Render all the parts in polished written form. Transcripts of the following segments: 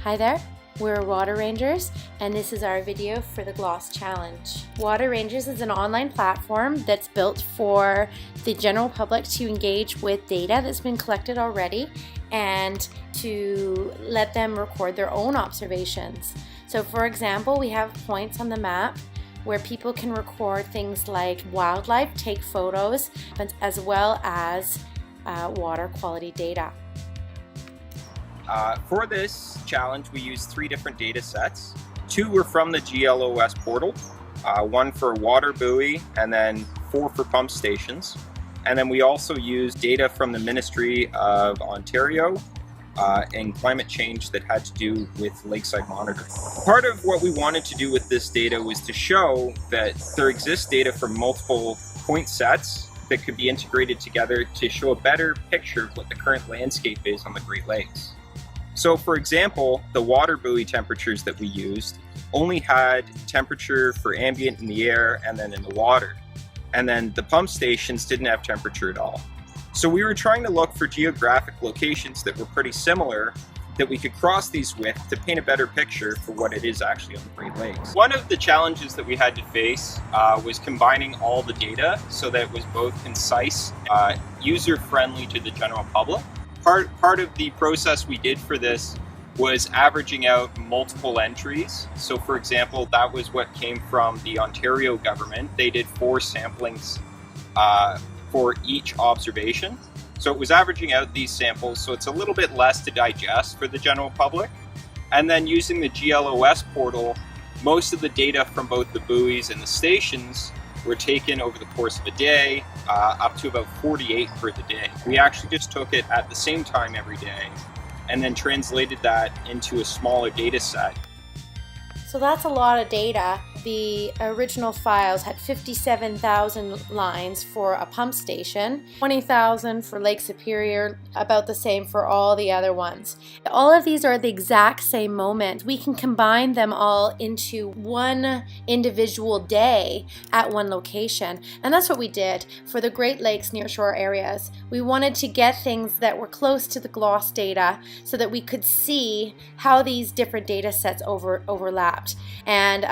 Hi there, we're Water Rangers, and this is our video for the GLOS Challenge. Water Rangers is an online platform that's built for the general public to engage with data that's been collected already and to let them record their own observations. So for example, we have points on the map where people can record things like wildlife, take photos, as well as water quality data. For this challenge, we used 3 different data sets. 2 were from the GLOS portal, 1 for water buoy, and then 4 for pump stations. And then we also used data from the Ministry of Ontario and climate change that had to do with lakeside monitoring. Part of what we wanted to do with this data was to show that there exists data from multiple point sets that could be integrated together to show a better picture of what the current landscape is on the Great Lakes. So for example, the water buoy temperatures that we used only had temperature for ambient in the air and then in the water. And then the pump stations didn't have temperature at all. So we were trying to look for geographic locations that were pretty similar that we could cross these with to paint a better picture for what it is actually on the Great Lakes. One of the challenges that we had to face was combining all the data so that it was both concise, user-friendly to the general public. Part of the process we did for this was averaging out multiple entries. So for example, that was what came from the Ontario government. They did 4 samplings for each observation. So it was averaging out these samples, so it's a little bit less to digest for the general public. And then using the GLOS portal, most of the data from both the buoys and the stations were taken over the course of a day, up to about 48 for the day. We actually just took it at the same time every day and then translated that into a smaller data set. So that's a lot of data. The original files had 57,000 lines for a pump station, 20,000 for Lake Superior, about the same for all the other ones. All of these are at the exact same moment. We can combine them all into one individual day at one location. And that's what we did for the Great Lakes nearshore areas. We wanted to get things that were close to the GLOS data so that we could see how these different data sets overlapped. And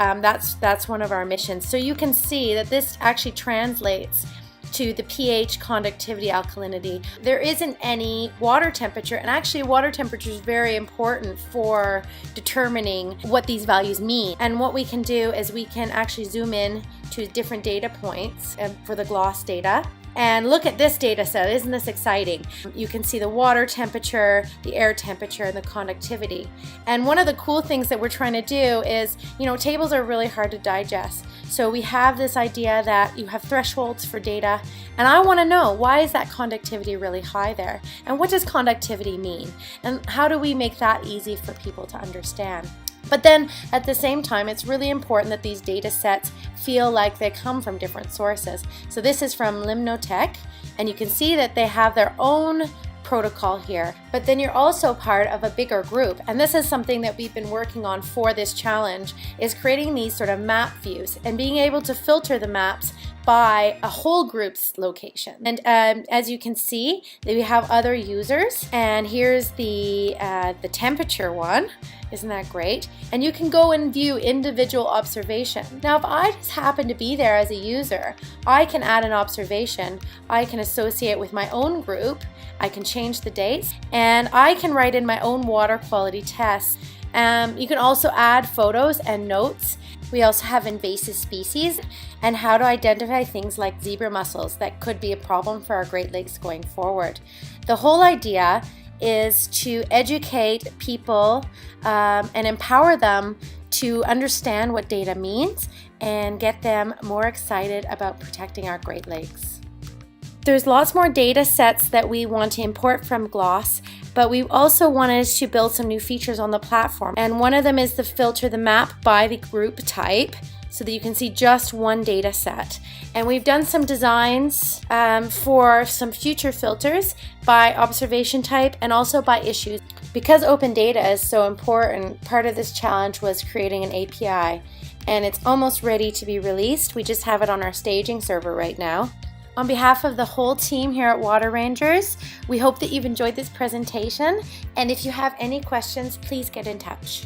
that's one of our missions. So you can see that this actually translates to the pH, conductivity, alkalinity. There isn't any water temperature, and actually water temperature is very important for determining what these values mean. And what we can do is we can actually zoom in to different data points for the GLOS data. And look at this data set, isn't this exciting? You can see the water temperature, the air temperature, and the conductivity. And one of the cool things that we're trying to do is, tables are really hard to digest. So we have this idea that you have thresholds for data, and I want to know, why is that conductivity really high there? And what does conductivity mean? And how do we make that easy for people to understand? But then at the same time, it's really important that these data sets feel like they come from different sources. So this is from Limnotech, and you can see that they have their own protocol here. But then you're also part of a bigger group, and this is something that we've been working on for this challenge, is creating these sort of map views and being able to filter the maps by a whole group's location. And as you can see, we have other users, and here's the temperature one. Isn't that great? And you can go and view individual observation. Now, if I just happen to be there as a user, I can add an observation. I can associate with my own group. I can change the dates, and I can write in my own water quality tests. You can also add photos and notes. We also have invasive species and how to identify things like zebra mussels that could be a problem for our Great Lakes going forward. The whole idea is to educate people and empower them to understand what data means and get them more excited about protecting our Great Lakes. There's lots more data sets that we want to import from GLOS, but we also wanted to build some new features on the platform. And one of them is to filter the map by the group type so that you can see just one data set. And we've done some designs for some future filters by observation type and also by issues. Because open data is so important, part of this challenge was creating an API, and it's almost ready to be released. We just have it on our staging server right now. On behalf of the whole team here at Water Rangers, we hope that you've enjoyed this presentation, and if you have any questions, please get in touch.